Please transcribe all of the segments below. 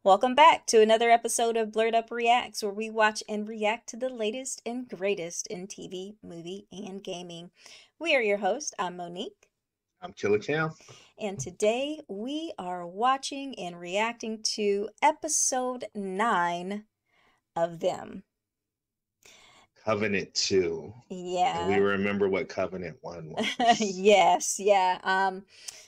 Welcome back to another episode of Blerd Up Reacts, where we watch and react to the latest and greatest in TV, movie, and gaming. We are your hosts. I'm Monique, I'm Killer Cam. and today we are watching and reacting to episode 9 of Them. Covenant 2. And we Yeah. remember what Covenant 1 was. Yes, yeah.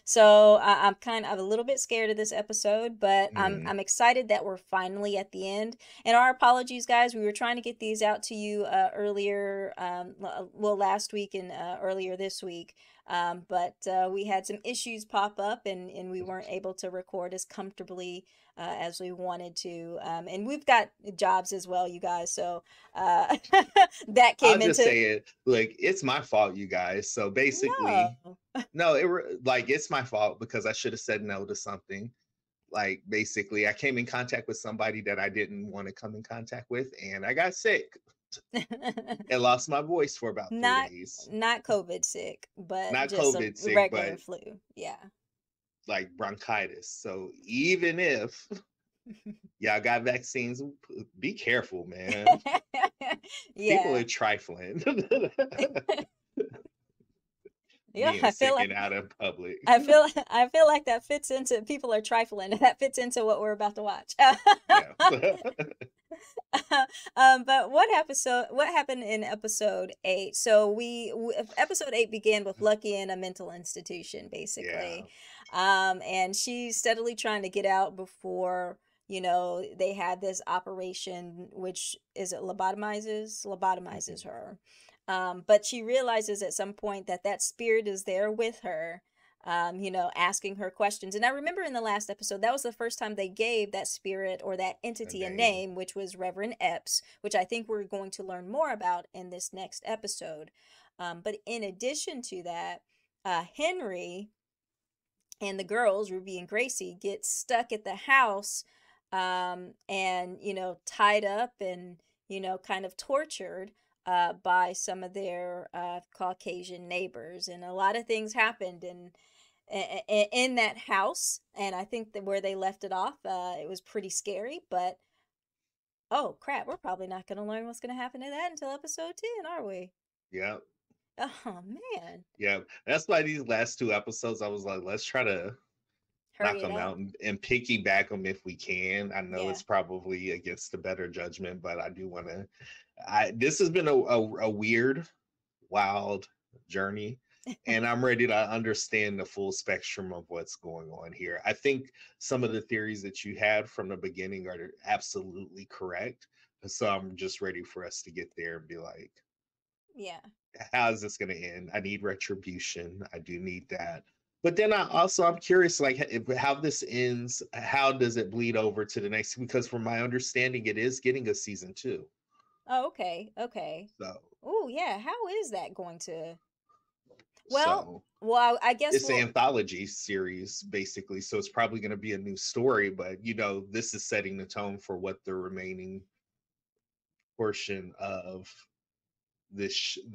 So I'm a little bit scared of this episode, but I'm Mm, I'm excited that we're finally at the end. And our apologies, guys. We were trying to get these out to you earlier, well, last week and earlier this week. But we had some issues pop up, and we weren't able to record as comfortably as we wanted to. And we've got jobs as well, you guys. So that I'll came just into say it like it's my fault, you guys. So basically, no. no, like it's my fault because I should have said no to something. Like basically, I came in contact with somebody that I didn't want to come in contact with, and I got sick and lost my voice for about three Not days. not COVID sick, but Not just a COVID sick, regular but flu. Yeah. like bronchitis. So even if y'all got vaccines, be careful, man. People Yeah. are trifling. Yeah, Being sick and out in public. I feel like that fits into people are trifling. That fits into what we're about to watch. Yeah. But what happened in episode 8? So episode 8 began with Lucky in a mental institution, Yeah. basically. And she's steadily trying to get out before, they had this operation, which is it lobotomizes her. But she realizes at some point that that spirit is there with her, asking her questions. And I remember in the last episode, that was the first time they gave that spirit or that A entity a name. name, which was Reverend Epps, which I think we're going to learn more about in this next episode. But in addition to that, Henry and the girls, Ruby and Gracie, get stuck at the house, and, tied up and, kind of tortured by some of their Caucasian neighbors. And a lot of things happened in that house. And I think that where they left it off, it was pretty scary. But oh crap, we're probably not going to learn what's going to happen to that until episode 10, are we? Yeah. Oh man, Yeah. That's why these last two episodes, I was like, let's try to knock hurry it them up. out and piggyback them if we can. I know Yeah. it's probably against the better judgment, but I do want to. This has been a weird, wild journey, and I'm ready to understand the full spectrum of what's going on here. I think some of the theories that you had from the beginning are absolutely correct. So I'm just ready for us to get there and be like, Yeah. how is this going to end? I need retribution. I do need that. But then I'm curious, like how this ends. How does it bleed over to the next? Because from my understanding, it is getting a season two. Oh, okay. Okay. So Oh, yeah. How is that going to? Well, so I guess it's an we'll. anthology series basically. So it's probably going to be a new story. But this is setting the tone for what the remaining portion of this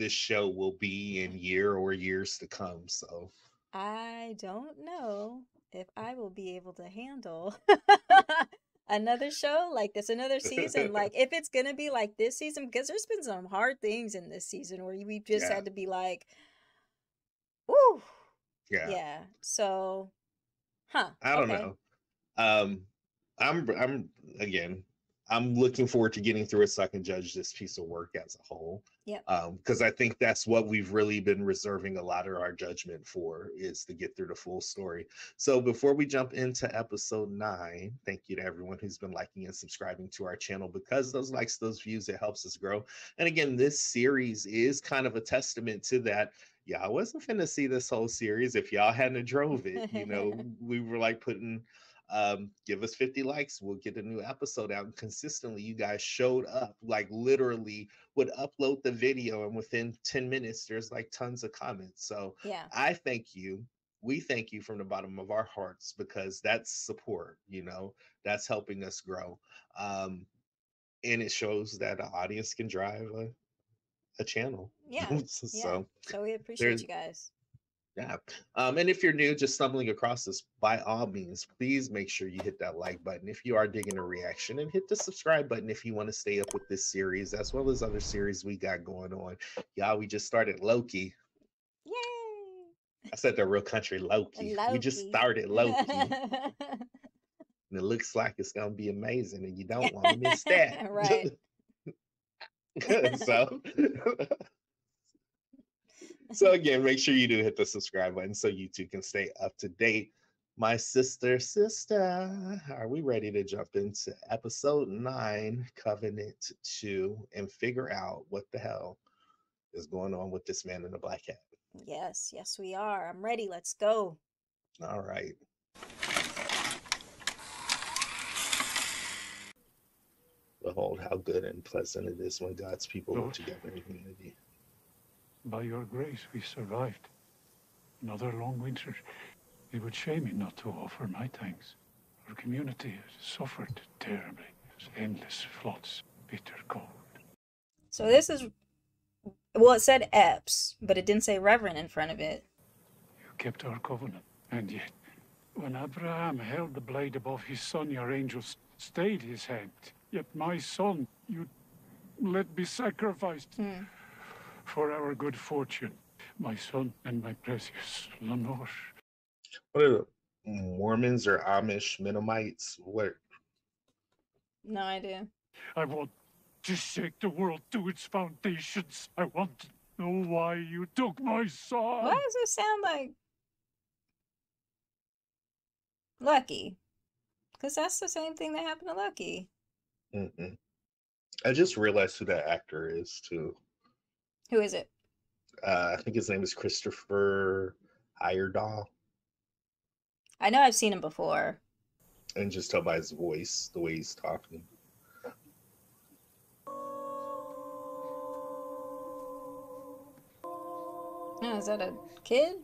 show will be in year or years to come. So I don't know if I will be able to handle another show like this, another season. Like, if it's gonna be like this season, because there's been some hard things in this season where we just yeah, had to be like, "Ooh, yeah. yeah." So, huh? I don't Okay. know. Um, I'm again. I'm looking forward to getting through it so I can judge this piece of work as a whole. Yep. Because I think that's what we've really been reserving a lot of our judgment for is to get through the full story. So before we jump into episode 9, thank you to everyone who's been liking and subscribing to our channel because those likes, those views, it helps us grow. And again, this series is kind of a testament to that. Yeah, I wasn't finna see this whole series if y'all hadn't drove it. We were like putting give us 50 likes, we'll get a new episode out. And consistently you guys showed up, like literally would upload the video, and within 10 minutes there's like tons of comments. So Yeah. I thank you. We thank you from the bottom of our hearts because that's support, that's helping us grow. And it shows that an audience can drive a channel. Yeah. Yeah. So So we appreciate there's you guys. Yeah. And if you're new, just stumbling across this, by all means, please make sure you hit that like button if you are digging a reaction, and hit the subscribe button if you want to stay up with this series as well as other series we got going on. Y'all, we just started Loki. Yay! I said the real country Loki. We just Loki. started Loki. And it looks like it's gonna be amazing, and you don't want to miss that. Right. so so again, make sure you do hit the subscribe button so you too can stay up to date. My sister, are we ready to jump into episode 9, Covenant 2, and figure out what the hell is going on with this man in the black hat? Yes, yes, we are. I'm ready. Let's go. All right. Behold how good and pleasant it is when God's people live together in unity. By your grace, we survived another long winter. It would shame me not to offer my thanks. Our community has suffered terribly. Endless floods, bitter cold. So this is, well, it said Epps, but it didn't say Reverend in front of it. You kept our covenant, and yet, when Abraham held the blade above his son, your angels stayed his hand. Yet my son, you let be sacrificed for our good fortune. My son and my precious Lenore. What are the Mormons or Amish Mennonites? What? No idea. I want to shake the world to its foundations. I want to know why you took my son. Why does it sound like Lucky? Because that's the same thing that happened to Lucky. I just realized who that actor is too. Who is it? I think his name is Christopher Heyerdahl. I know I've seen him before. And just tell by his voice, the way he's talking. Oh, is that a kid?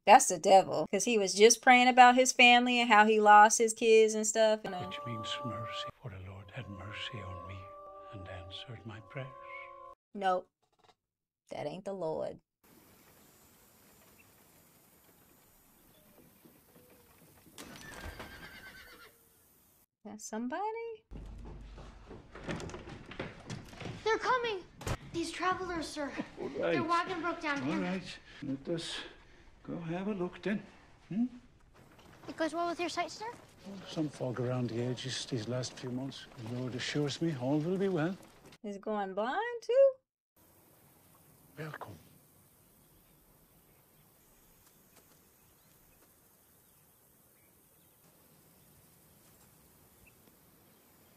That's the devil. Because he was just praying about his family and how he lost his kids and stuff. You know? Which means mercy, for the Lord had mercy on me and answered my prayers. Nope. That ain't the Lord. That's somebody? They're coming! These travelers, sir. Right. Their wagon broke down All here. right, let us go have a look then. It goes well with your sight, sir? Some fog around the edges these last few months. The Lord assures me all will be well. He's going blind too? Welcome.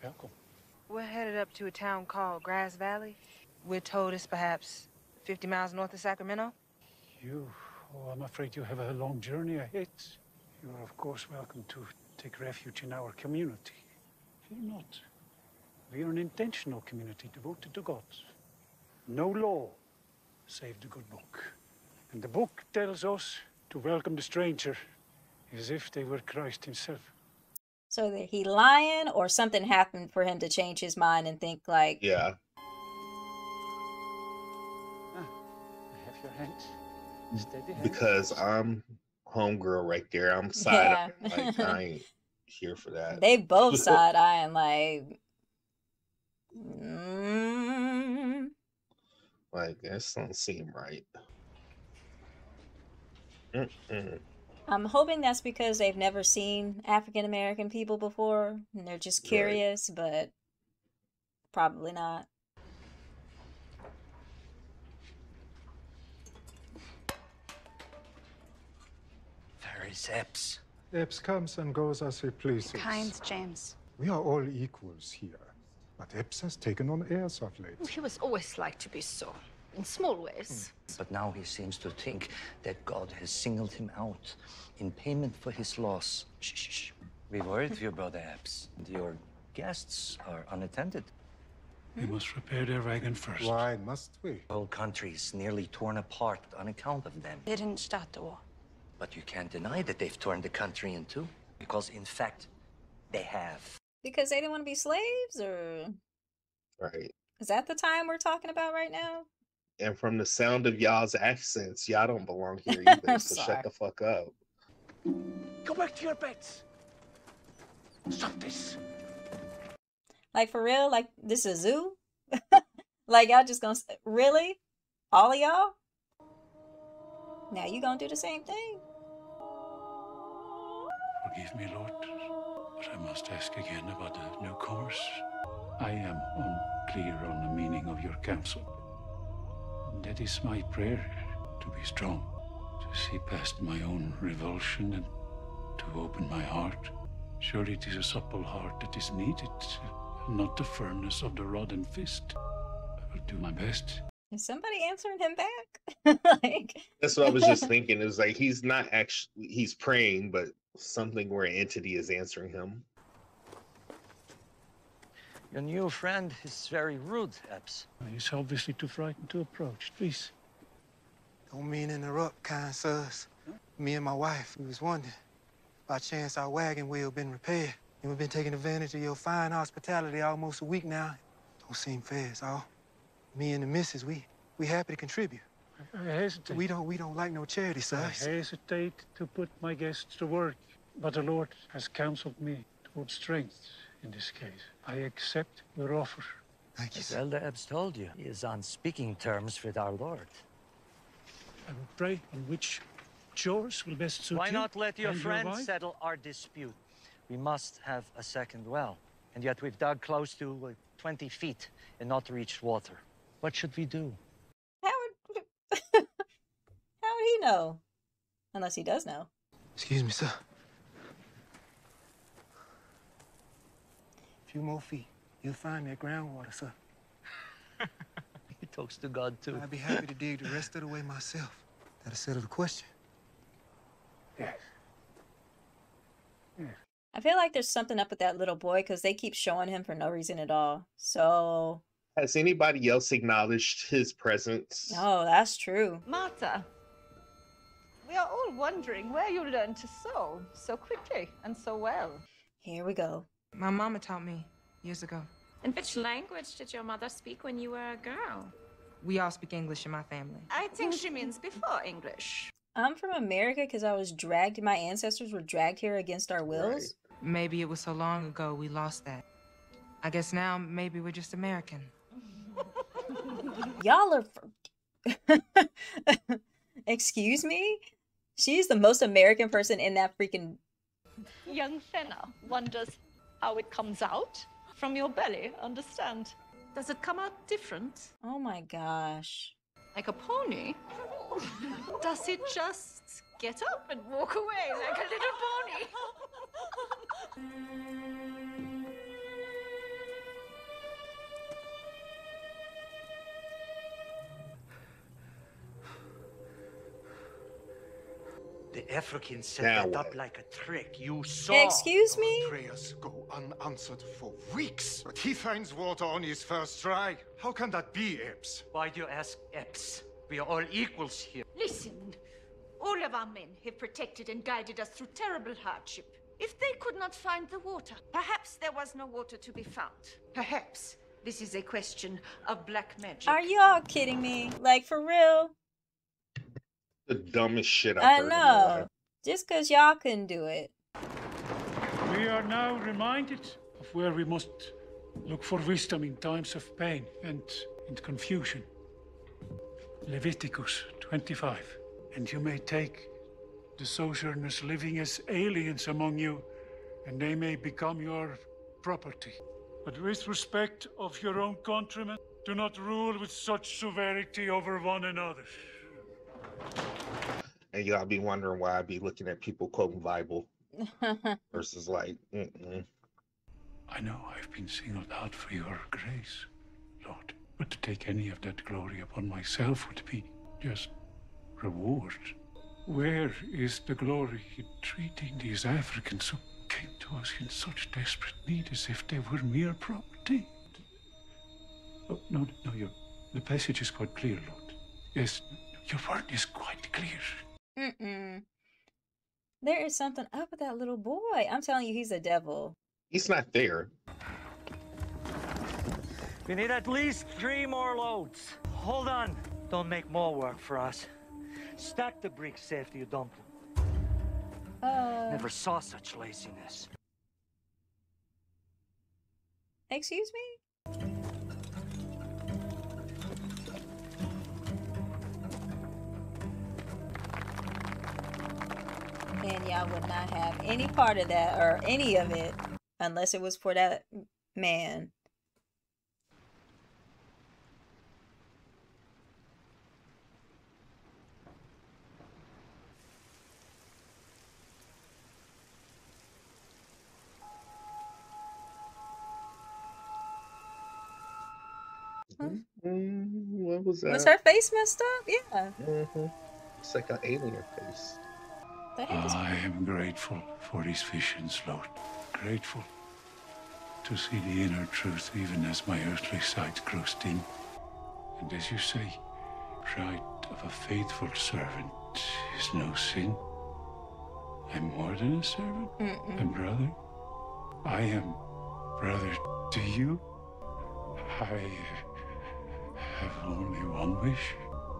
Welcome. We're headed up to a town called Grass Valley. We're told it's perhaps 50 miles north of Sacramento. I'm afraid you have a long journey ahead. You are, of course, welcome to take refuge in our community. Fear not. We are an intentional community devoted to God. No law save the good book. And the book tells us to welcome the stranger as if they were Christ himself. So that he lying or something happened for him to change his mind and think like... Yeah. I have your hand. Steady hand. Because I'm homegirl right there. I'm side. Yeah. Like, I ain't here for that. They both side-eyeing like... Like, this don't seem right. I'm hoping that's because they've never seen African American people before and they're just curious, but probably not. Where is Epps? Epps comes and goes as he pleases. Kind, James. We are all equals here. But Epps has taken on airs of late. He was always like to be so, in small ways. But now he seems to think that God has singled him out in payment for his loss. Shh, shh, shh. We worried for your brother Epps. Your guests are unattended. We must repair their wagon first. Why must we? The whole country is nearly torn apart on account of them. They didn't start the war. But you can't deny that they've torn the country in two. Because, in fact, they have. Because they didn't want to be slaves, or... Right. Is that the time we're talking about right now? And from the sound of y'all's accents, y'all don't belong here either. So Sorry. shut the fuck up. Go back to your beds. Stop this. Like, for real? Like, this is a zoo? Like, y'all just gonna... Really? All of y'all? Now you gonna do the same thing? Forgive me, Lord, but I must ask again about the newcomers. I am unclear on the meaning of your counsel. That is my prayer, to be strong, to see past my own revulsion and to open my heart. Surely it is a supple heart that is needed, and not the firmness of the rod and fist. I will do my best. Is somebody answering him back? Like... That's what I was just thinking. It was like he's not actually, he's praying, but something where an entity is answering him. Your new friend is very rude, Epps. He's obviously too frightened to approach. Please. Don't mean to interrupt, kind sirs. Me and my wife, we was wondering. By chance, our wagon wheel been repaired, and we've been taking advantage of your fine hospitality almost a week now. Don't seem fair, is all. Me and the missus, we happy to contribute. I hesitate. We don't like no charity, I sirs. hesitate to put my guests to work, but the Lord has counseled me towards strength in this case. I accept your offer. Thank you, As sir. Elder Epps told you, he is on speaking terms with our Lord. I will pray on which chores will best suit you. Why not let your and friend wife? settle our dispute? We must have a second well, and yet we've dug close to 20 feet and not reached water. What should we do? How would... How would he know? Unless he does know. Excuse me, sir. A few more feet. You'll find that groundwater, sir. He talks to God too. I'd be happy to dig the rest of the way myself. That'll settle the question. Yes. I feel like there's something up with that little boy because they keep showing him for no reason at all. So... Has anybody else acknowledged his presence? Oh, that's true. Martha, we are all wondering where you learned to sew so quickly and so well. Here we go. My mama taught me years ago. And which language did your mother speak when you were a girl? We all speak English in my family. I think she means before English. I'm from America because I was dragged, my ancestors were dragged here against our wills. Maybe it was so long ago we lost that. I guess now maybe we're just American. Y'all are... Excuse me? She's the most American person in that freaking... Young Fenna wonders how it comes out from your belly, understand? Does it come out different? Oh my gosh. Like a pony? Does it just get up and walk away like a little pony? The Africans set Now that up what? like a trick. You saw. Excuse me? Prayers go unanswered for weeks, but he finds water on his first try. How can that be, Epps? Why do you ask Epps? We are all equals here. Listen, all of our men have protected and guided us through terrible hardship. If they could not find the water, perhaps there was no water to be found. Perhaps this is a question of black magic. Are y'all kidding me? Like, for real? The dumbest shit I've I heard in my know. life. Just because y'all couldn't do it. We are now reminded of where we must look for wisdom in times of pain and in confusion. Leviticus 25. And you may take the sojourners living as aliens among you, and they may become your property. But with respect of your own countrymen, do not rule with such severity over one another. And y'all be wondering why I be looking at people quoting Bible versus like, I know I've been singled out for your grace, Lord. But to take any of that glory upon myself would be just reward. Where is the glory in treating these Africans who came to us in such desperate need as if they were mere property? Oh, no, the passage is quite clear, Lord. Yes, your word is quite clear. There is something up with that little boy. I'm telling you, he's a devil. he's not there. We need at least 3 more loads. Hold on. Don't make more work for us. Stack the bricks after you dump them. Never saw such laziness. Excuse me? And y'all would not have any part of that or any of it unless it was for that man. What was that? Was her face messed up? Yeah. It's like an alien face. I am grateful for these visions, Lord. Grateful to see the inner truth even as my earthly sight grows dim. And as you say, right of a faithful servant is no sin. I'm more than a servant, a brother. I am brother to you. I have only one wish.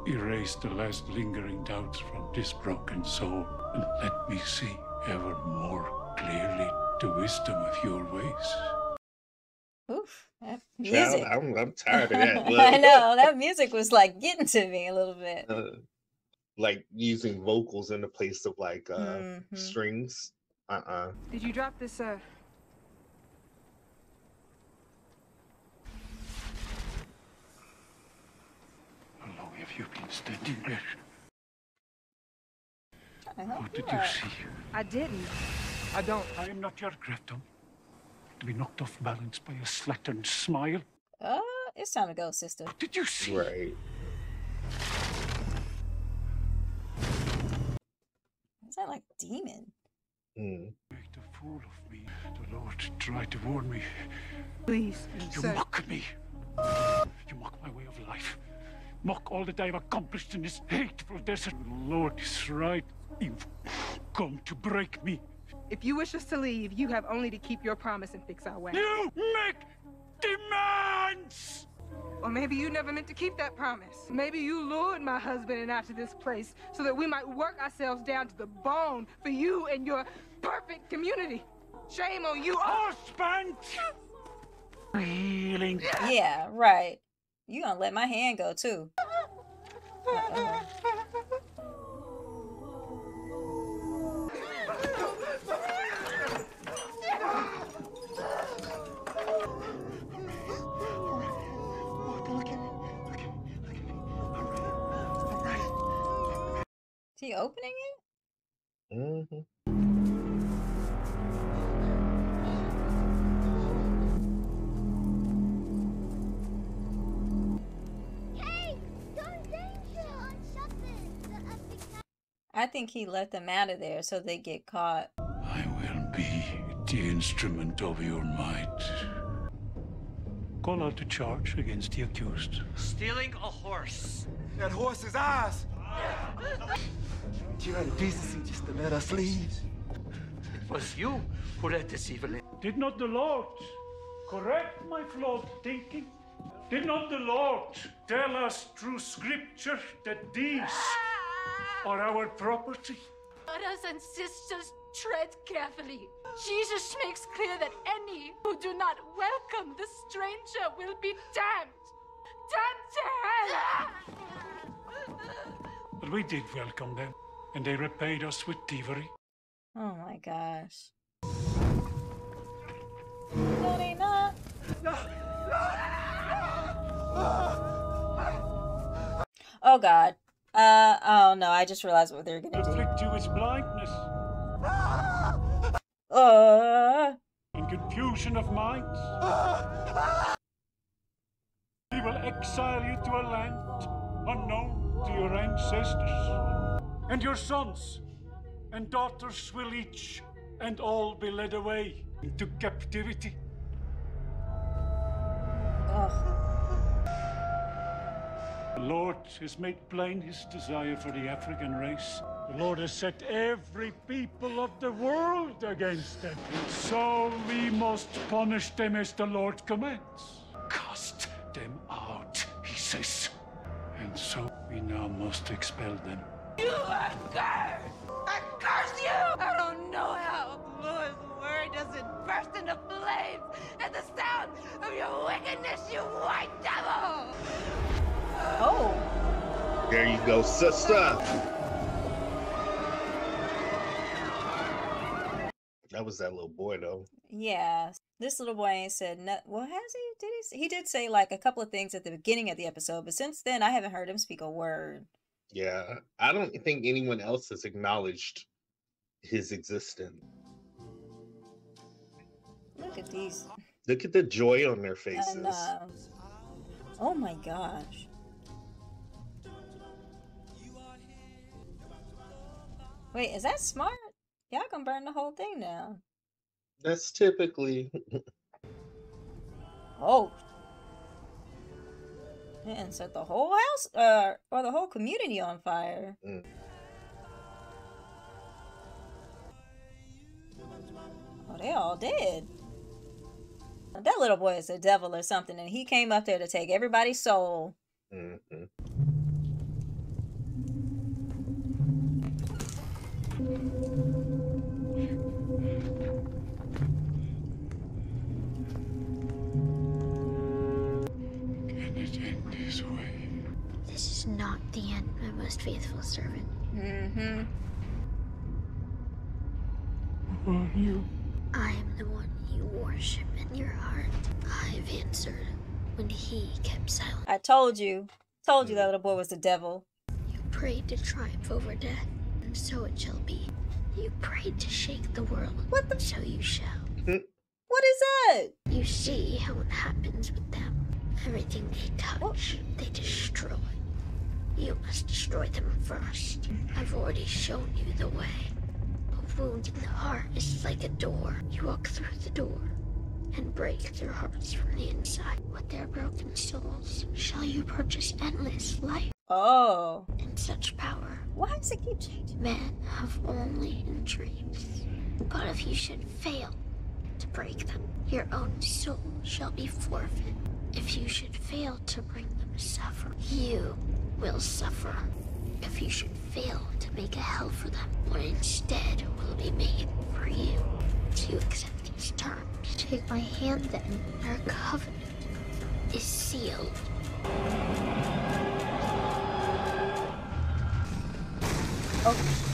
Erase the last lingering doubts from this broken soul and let me see ever more clearly the wisdom of your ways. Oof, that music. Child, I'm tired of that. I know, that music was like getting to me a little bit. Like using vocals in the place of like strings. Did you drop this, How long have you been standing there? What did you see? I didn't. I don't. I am not your Gretum. To be knocked off balance by a slattern smile. It's time to go, sister. What did you see? Right. Is that like demon? Make a fool of me. The Lord tried to warn me. Please, You sir. mock me. You mock my way of life. Mock all that I have accomplished in this hateful desert. The Lord is right. You've come to break me. If you wish us to leave, you have only to keep your promise and fix our way. You make demands! Or maybe you never meant to keep that promise. Maybe you lured my husband and I to this place so that we might work ourselves down to the bone for you and your perfect community. Shame on you. Husband! Feeling. Yeah, right. You gonna let my hand go too. Is he opening it? I think he let them out of there so they get caught. I will be the instrument of your might. Call out the charge against the accused. Stealing a horse. That horse is ours. You had the decency just to let us leave. It was you who let this evil in. Did not the Lord correct my flawed thinking? Did not the Lord tell us through scripture that these are our property? Brothers and sisters, tread carefully. Jesus makes clear that any who do not welcome the stranger will be damned. Damned to hell! But we did welcome them, and they repaid us with thievery. Oh my gosh. No, they not. Oh God. Oh no, I just realized what they're gonna do. Afflict you with blindness and confusion of minds. We will exile you to a land unknown to your ancestors. And your sons and daughters will each and all be led away into captivity. The Lord has made plain his desire for the African race. The Lord has set every people of the world against them. So we must punish them as the Lord commands. Cast them out, he says. And So we now must expel them. You are cursed! I curse you! I don't know how Lois' word doesn't burst into flames at the sound of your wickedness, you white devil! Oh. There you go, sister. That was that little boy, though. Yeah. This little boy ain't said nothing. Well, has he? Did he? He did say like a couple of things at the beginning of the episode, but since then I haven't heard him speak a word. Yeah, I don't think anyone else has acknowledged his existence. Look at these. Look at the joy on their faces. And, oh my gosh. Wait, is that smart? Y'all gonna burn the whole thing down. That's typically. Oh. And set the whole house, or the whole community on fire. Mm. Oh, they all dead. That little boy is a devil or something, and he came up there to take everybody's soul. Mm-hmm. This is not the end, my most faithful servant. Mm-hmm. Who are you? I am the one you worship in your heart. I've answered when he kept silent. I told you. Told you that little boy was the devil. You prayed to triumph over death, and so it shall be. You prayed to shake the world, so you shall. What is that? You see how it happens with them. Everything they touch, they destroy. You must destroy them first. I've already shown you the way. A wound in the heart is like a door. You walk through the door and break their hearts from the inside. With their broken souls shall you purchase endless life. Oh. And such power. Why does it keep changing? Men have only in dreams. But if you should fail to break them, your own soul shall be forfeit. If you should fail to bring them suffer, you will suffer. If you should fail to make a hell for them, what instead will be made for you? Do you accept these terms? Take my hand then, our covenant is sealed. Oh.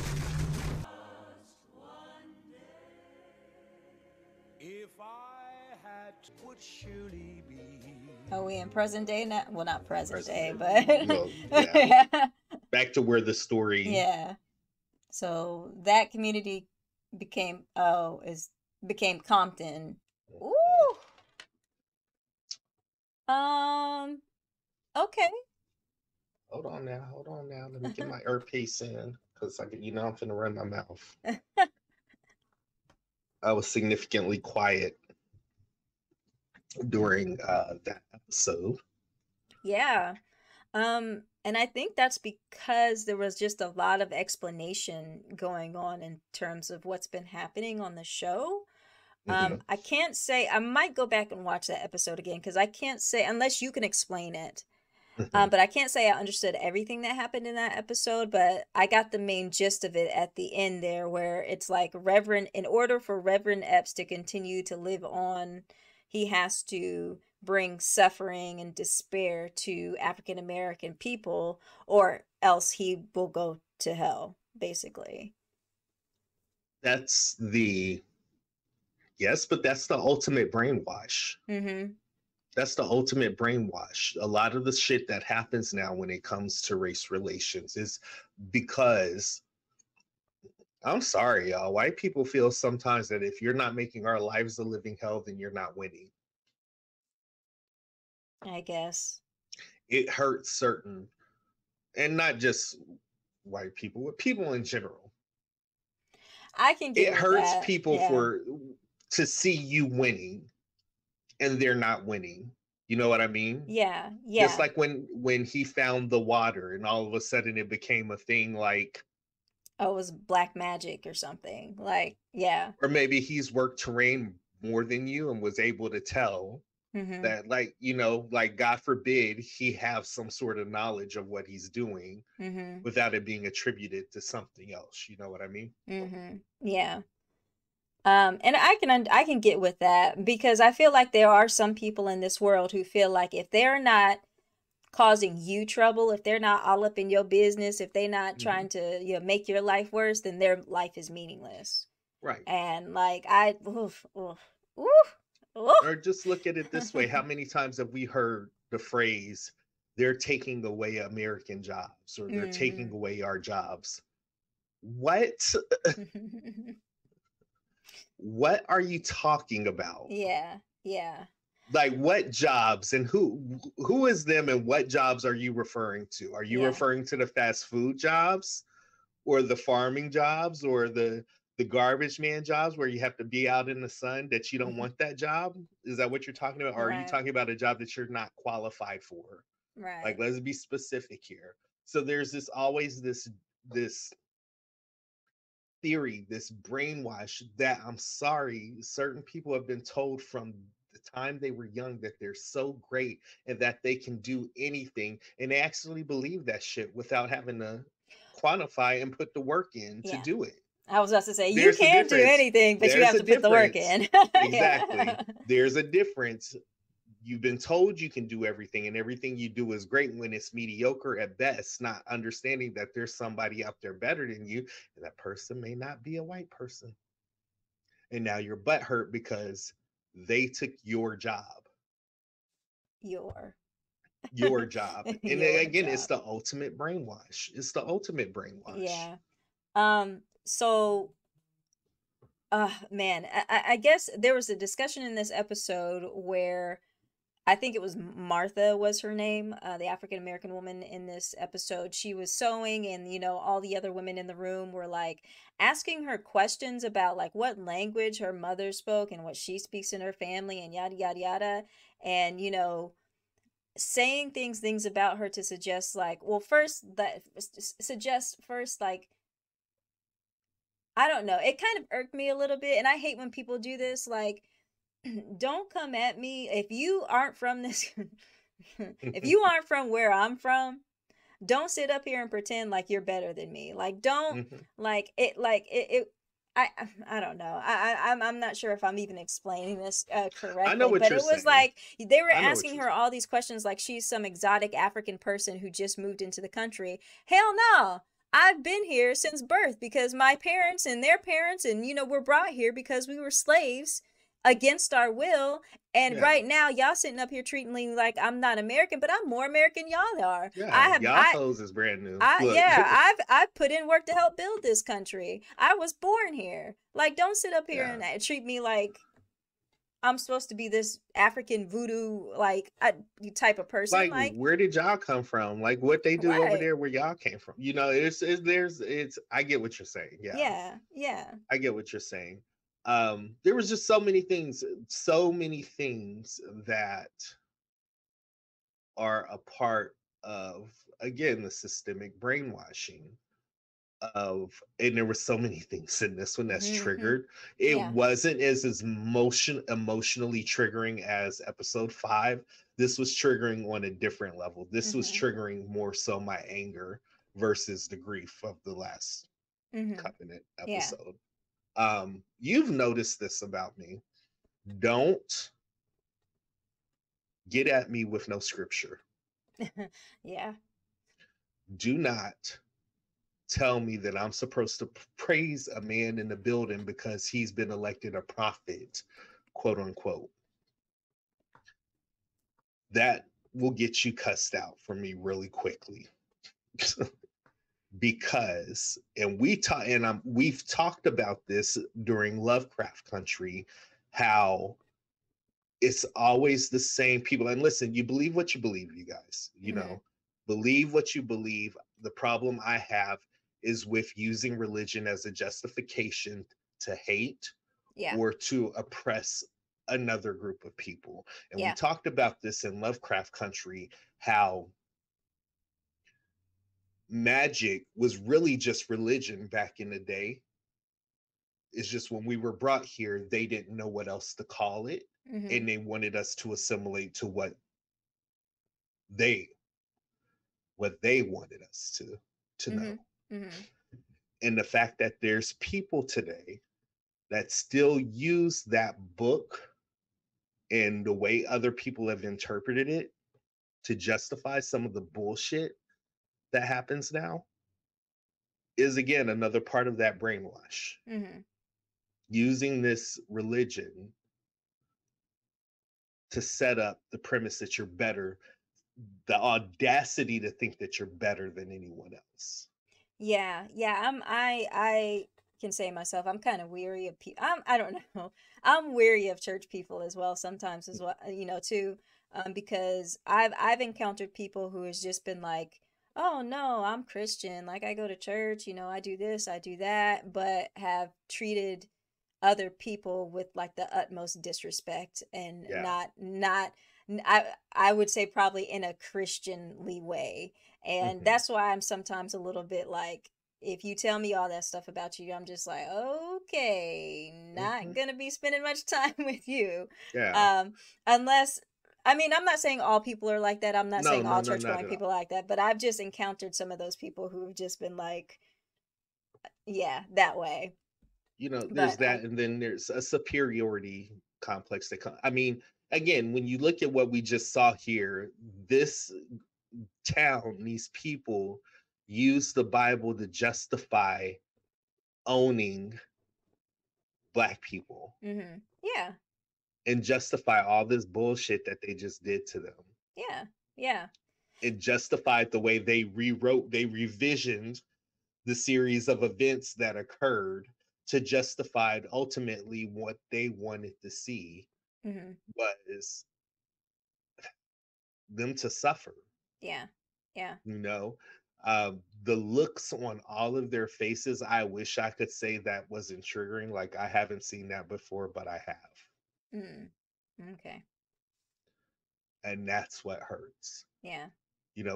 Are we in present day now? Well, not present day, but Well, yeah. Back to where the story. Yeah. So that community became became Compton. Ooh. Okay. Hold on now. Let me get my earpiece in, because I'm finna run my mouth. I was significantly quiet during that episode. Yeah. And I think that's because there was just a lot of explanation going on in terms of what's been happening on the show. I can't say, I might go back and watch that episode again, because I can't say, unless you can explain it. But I can't say I understood everything that happened in that episode, but I got the main gist of it at the end there, where it's like in order for Reverend Epps to continue to live on, he has to bring suffering and despair to African American people, or else he will go to hell, basically. Yes, but that's the ultimate brainwash. Mm-hmm. That's the ultimate brainwash. A lot of the shit that happens now when it comes to race relations is because, I'm sorry, y'all, white people feel sometimes that if you're not making our lives a living hell, then you're not winning. I guess. It hurts certain, and not just white people, but people in general. I can get it hurts that. people Yeah. to see you winning and they're not winning. You know what I mean? Yeah. Just like when he found the water and all of a sudden it became a thing, like, oh, it was black magic or something. Like, yeah. or maybe he's worked terrain more than you and was able to tell. Mm-hmm. That, like, you know, like, God forbid he have some sort of knowledge of what he's doing Mm-hmm. without it being attributed to something else. You know what I mean? Mm-hmm. Yeah. And I can get with that because I feel like there are some people in this world who feel like if they're not causing you trouble, if they're not all up in your business, if they're not Mhm. trying to, make your life worse, then their life is meaningless. Right. And like oof, oof, oof, oof. Or just look at it this way. How many times have we heard the phrase, they're taking away American jobs, or they're taking Mm-hmm. away our jobs? What? What are you talking about? Yeah, yeah, Like, what jobs, and who is them, and what jobs are you referring to? Are you yeah. referring to the fast food jobs, or the farming jobs, or the garbage man jobs where you have to be out in the sun, that you don't want that job? Is that what you're talking about? Or are you Right, talking about a job that you're not qualified for? Like, right. let's be specific here. So there's this theory, this brainwash, that, I'm sorry, certain people have been told from the time they were young that they're so great and that they can do anything, and they actually believe that shit without having to quantify and put the work in to Yeah. do it. I was about to say you There's a can do difference. anything, but you There's have a to put the work difference. in. Exactly. Yeah. There's a difference. You've been told you can do everything, and everything you do is great when it's mediocre at best, not understanding that there's somebody out there better than you, and that person may not be a white person. And now your butt hurt because they took your job. Your Your job. And your again, it's job. the ultimate brainwash. It's the ultimate brainwash. Yeah. So man, I guess there was a discussion in this episode where I think it was Martha was her name, the African American woman in this episode. She was sewing, and all the other women in the room were like asking her questions about like what language her mother spoke and what she speaks in her family and yada yada yada. And saying things about her to suggest like, well, first that suggest first like, I don't know. It kind of irked me a little bit, and I hate when people do this. Like, don't come at me if you aren't from this. If you aren't from where I'm from, don't sit up here and pretend like you're better than me. Like, don't Mhm. like it. I don't know. I'm not sure if I'm even explaining this I know correctly, what but you're it was saying. like they were I know what asking you're her saying. all these questions like she's some exotic African person who just moved into the country. Hell no. I've been here since birth because my parents and their parents and were brought here because we were slaves against our will. And Yeah. right now y'all sitting up here treating me like I'm not American, but I'm more American y'all are. Yeah. Y'all hoes is brand new. Look. I've put in work to help build this country. I was born here. Like, don't sit up here Yeah. and treat me like I'm supposed to be this African voodoo like type of person. Like, where did y'all come from? Like, what they do over Right. there where y'all came from? It's I get what you're saying. Yeah. Yeah, yeah. I get what you're saying. There was just so many things that are a part of, again, the systemic brainwashing of, and there were so many things in this one that's Mm-hmm. triggered. It Yeah. wasn't as emotionally triggering as episode 5. This was triggering on a different level. This was Mm-hmm. triggering more so my anger versus the grief of the last Mm-hmm. Covenant Yeah. episode. You've noticed this about me. Don't get at me with no scripture. Yeah. Do not tell me that I'm supposed to praise a man in the building because he's been elected a prophet, quote unquote. That will get you cussed out from me really quickly. Because, and we've talked about this during Lovecraft Country, how it's always the same people. And listen, you believe what you believe, you guys. Mhm. Believe what you believe. The problem I have is with using religion as a justification to hate Yeah. or to oppress another group of people. And we Yeah. talked about this in Lovecraft Country, how magic was really just religion back in the day. It's just when we were brought here, they didn't know what else to call it. and they wanted us to assimilate to they wanted us to know. And the fact that there's people today that still use that book and the way other people have interpreted it to justify some of the bullshit that happens now is, again, another part of that brainwash. Using this religion to set up the premise that you're better, the audacity to think that you're better than anyone else. Yeah, I can say myself, I'm kind of weary of people. I don't know. I'm weary of church people as well sometimes as well, too. Because I've encountered people who has just been like, "Oh no, I'm Christian. Like I go to church, I do this, I do that," but have treated other people with like the utmost disrespect and not I would say probably in a Christianly way. And that's why I'm sometimes a little bit like, if you tell me all that stuff about you, I'm just like, okay, not gonna be spending much time with you. Unless, I mean, I'm not saying all people are like that. I'm not saying all church going people are like that, but I've just encountered some of those people who have just been like, yeah, that way. There's that, and then there's a superiority complex that I mean, again, when you look at what we just saw here, this town, these people use the Bible to justify owning Black people. Yeah. And justify all this bullshit that they just did to them. Yeah. It justified the way they revisioned the series of events that occurred to justify ultimately what they wanted to see was them to suffer. Yeah. The looks on all of their faces, I wish I could say that wasn't triggering. Like, I haven't seen that before, but I have. Okay. And that's what hurts. Yeah.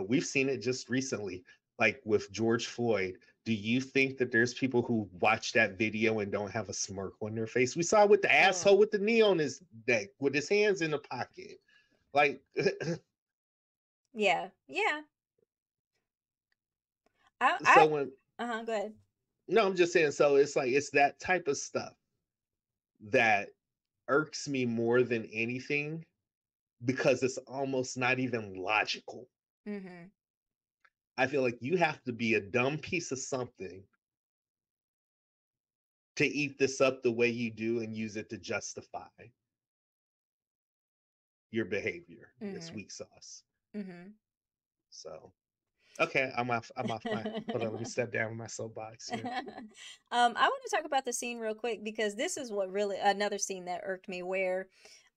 We've seen it just recently, like with George Floyd. Do you think that there's people who watch that video and don't have a smirk on their face? We saw with the asshole with the knee on his neck with his hands in the pocket. Like, yeah. Go ahead. No, I'm just saying, so it's like, it's that type of stuff that irks me more than anything, because it's almost not even logical. I feel like you have to be a dumb piece of something to eat this up the way you do and use it to justify your behavior. It's weak sauce. So, okay, I'm off my hold on, let me step down with my soapbox here. I want to talk about the scene real quick, because this is what really, another scene that irked me, where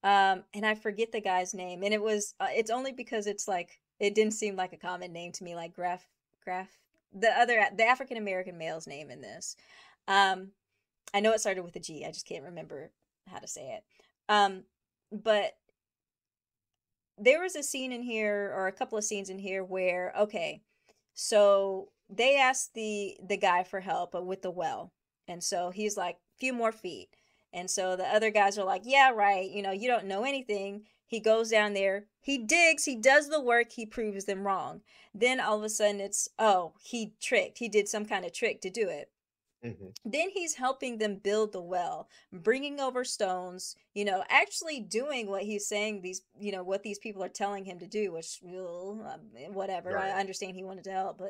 and I forget the guy's name, and it's only because it's like, it didn't seem like a common name to me, like Graf the African American male's name in this. I know it started with a G, I just can't remember how to say it. But there was a scene in here, or a couple of scenes in here, where, okay, so they asked the guy for help with the well, and so he's like, few more feet. And so the other guys are like, yeah, right, you don't know anything. He goes down there, he digs, he does the work, he proves them wrong. Then all of a sudden it's, oh, he did some kind of trick to do it. Then he's helping them build the well, bringing over stones, actually doing what he's saying what these people are telling him to do, which, whatever. Right. I understand he wanted to help,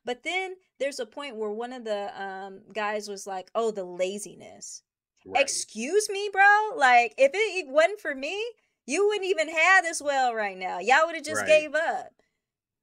but then there's a point where one of the guys was like, oh, the laziness. Right. Excuse me, bro? Like, if it wasn't for me, you wouldn't even have this well right now. Y'all would have just gave up.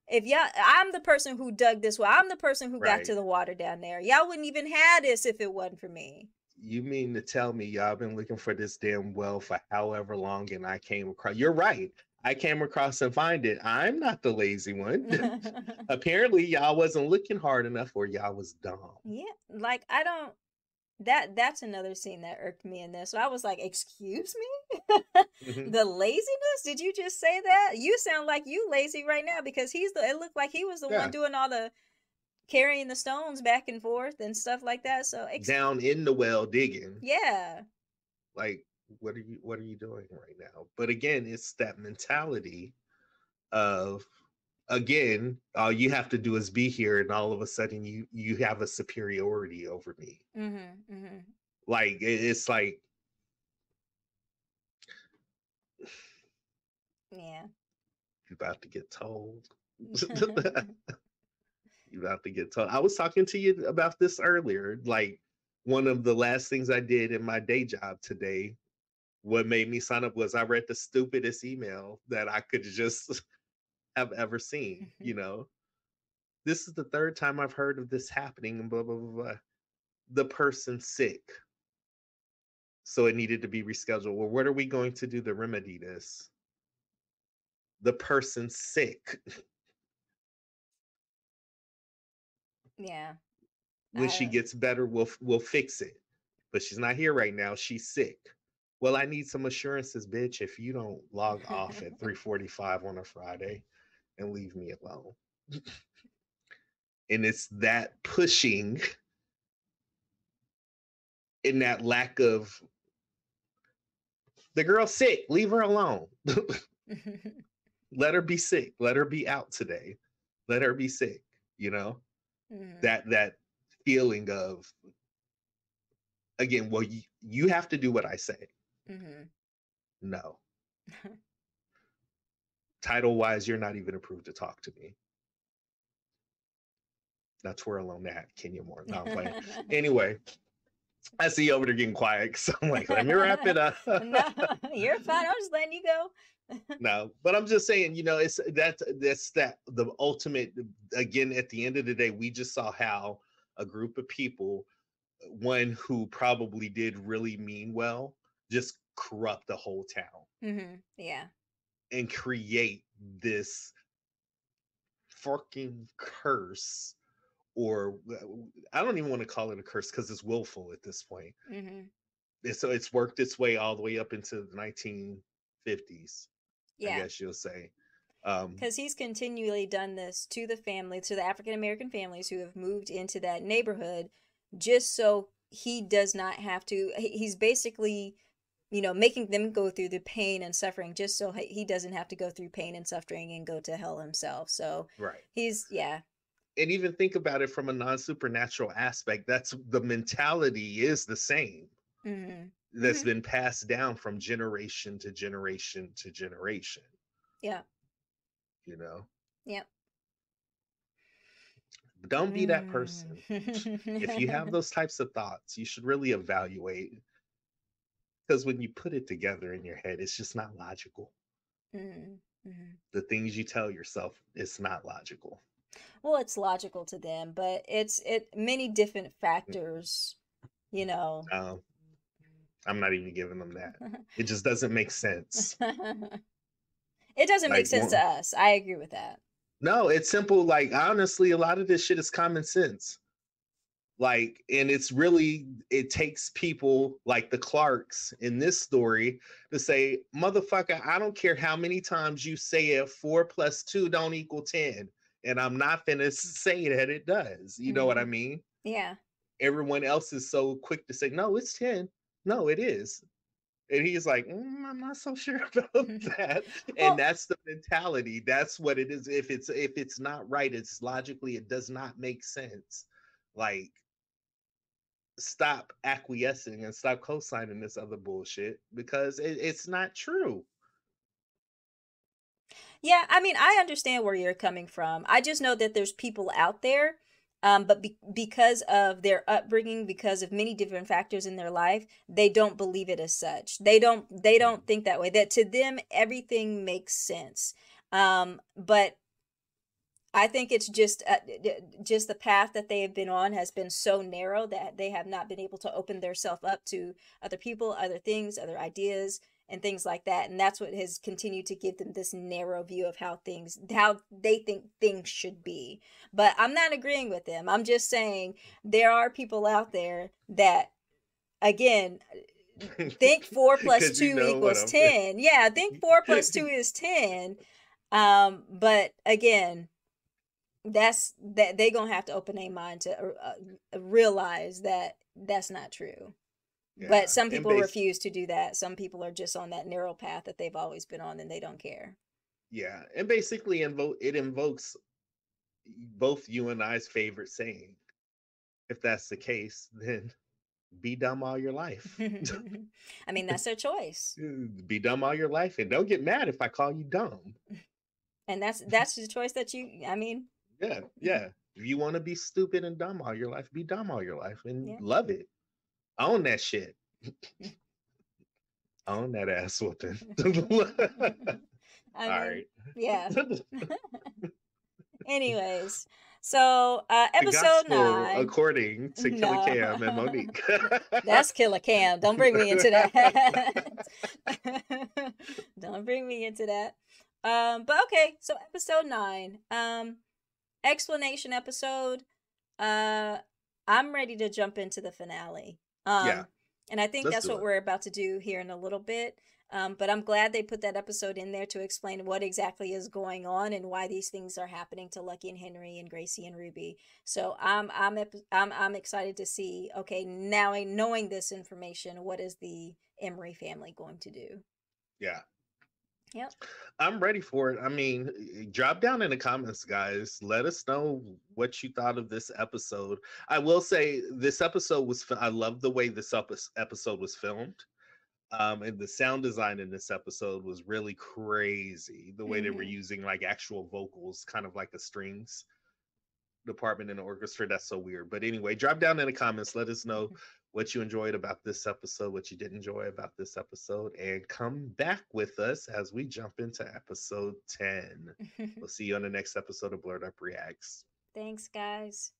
If I'm the person who dug this well. I'm the person who got to the water down there. Y'all wouldn't even have this if it wasn't for me. You mean to tell me y'all been looking for this damn well for however long, and I came across? You're right. I came across and find it. I'm not the lazy one. Apparently, y'all wasn't looking hard enough, or y'all was dumb. Yeah, like, I don't. That's another scene that irked me in this. So I was like, excuse me? The laziness? Did you just say that? You sound like you lazy right now, because it looked like he was the one doing all the carrying the stones back and forth and stuff like that. So down in the well digging. Yeah. Like, what are you doing right now? But again, it's that mentality of, again, all you have to do is be here, and all of a sudden you have a superiority over me. Like it's like, Yeah. you about to get told. You about to get told. I was talking to you about this earlier. Like, one of the last things I did in my day job today, what made me sign up was I read the stupidest email that I could just have ever seen. You know, this is the third time I've heard of this happening, and blah blah blah blah. The person's sick, so it needed to be rescheduled. Well, what are we going to do to remedy this? The person's sick. Yeah. When she gets better, we'll fix it. But she's not here right now. She's sick. Well, I need some assurances, bitch. If you don't log off at 3:45 on a Friday and leave me alone. And it's that pushing and that lack of, the girl's sick, leave her alone. Let her be sick. Let her be out today. Let her be sick. You know, that feeling of, again, well, you have to do what I say. No. Title wise, you're not even approved to talk to me. Now twirl on that, Kenya Moore. No, I'm playing. Anyway, I see you over there getting quiet, so I'm like, let me wrap it up. No, you're fine. I'm just letting you go. No, but I'm just saying, you know, it's that's the ultimate. Again, at the end of the day, we just saw how a group of people, one who probably did really mean well, just corrupt the whole town. Yeah. And create this fucking curse, or I don't even want to call it a curse because it's willful at this point. And so it's worked its way all the way up into the 1950s. Yeah. I guess you'll say. Because he's continually done this to the family, to the African American families who have moved into that neighborhood, just so he does not have to. He's basically, you know, making them go through the pain and suffering just so he doesn't have to go through pain and suffering and go to hell himself. So right. He's, yeah. And even think about it from a non-supernatural aspect. That's the mentality is the same. That's been passed down from generation to generation to generation. Yeah. You know? Yep. Don't be that person. If you have those types of thoughts, you should really evaluate. Because when you put it together in your head, it's just not logical. The things you tell yourself, it's not logical. Well, it's logical to them, but it's many different factors, you know. I'm not even giving them that. It just doesn't make sense. It doesn't make sense to us. I agree with that. No, it's simple. Like, honestly, a lot of this shit is common sense. Like, and it's really, it takes people like the Clarks in this story to say, motherfucker, I don't care how many times you say it, 4 + 2 don't equal 10. And I'm not finna say that it does. You know what I mean? Yeah. Everyone else is so quick to say, no, it's 10. No, it is. And he's like, I'm not so sure about that. And that's the mentality. That's what it is. If it's not right, it's logically, it does not make sense. Like, stop acquiescing and stop co-signing this other bullshit because it's not true. Yeah, I mean, I understand where you're coming from. I just know that there's people out there, but because of their upbringing, because of many different factors in their life, they don't believe it as such. They don't think that way. That to them, everything makes sense. But I think it's just the path that they have been on has been so narrow that they have not been able to open themselves up to other people, other things, other ideas, and things like that. And that's what has continued to give them this narrow view of how they think things should be. But I'm not agreeing with them. I'm just saying there are people out there that, again, think 4 + 2 equals 10. Yeah, think 4 + 2 is 10. But again, that's that they gonna have to open their mind to realize that that's not true. But some And people refuse to do that. Some people are just on that narrow path that they've always been on, and they don't care. Yeah, and basically it invokes both you and I's favorite saying. If that's the case, then be dumb all your life. I mean, that's their choice. Be dumb all your life, and don't get mad if I call you dumb. And that's the choice that I mean. Yeah. If you want to be stupid and dumb all your life, be dumb all your life and Yeah. love it. Own that shit. Own that ass whooping. I mean, all right. Yeah. Anyways, so The episode gospel 9, according to Killer No. Cam and Monique. That's Killer Cam. Don't bring me into that. Don't bring me into that. But okay, so episode 9, explanation episode. I'm ready to jump into the finale. Yeah. And I think Let's that's do what it. we're about to do here in a little bit. But I'm glad they put that episode in there to explain what exactly is going on and why these things are happening to Lucky and Henry and Gracie and Ruby. So I'm excited to see. Okay, now knowing this information, what is the Emery family going to do? Yeah. Yep. I'm ready for it. I mean, drop down in the comments, guys. Let us know what you thought of this episode. I will say this episode was, I love the way this episode was filmed. And the sound design in this episode was really crazy. The way they were using like actual vocals, kind of like a strings department in the orchestra. That's so weird. But anyway, drop down in the comments. Let us know what you enjoyed about this episode, what you didn't enjoy about this episode, and come back with us as we jump into episode 10. We'll see you on the next episode of Blerd Up Reacts. Thanks, guys.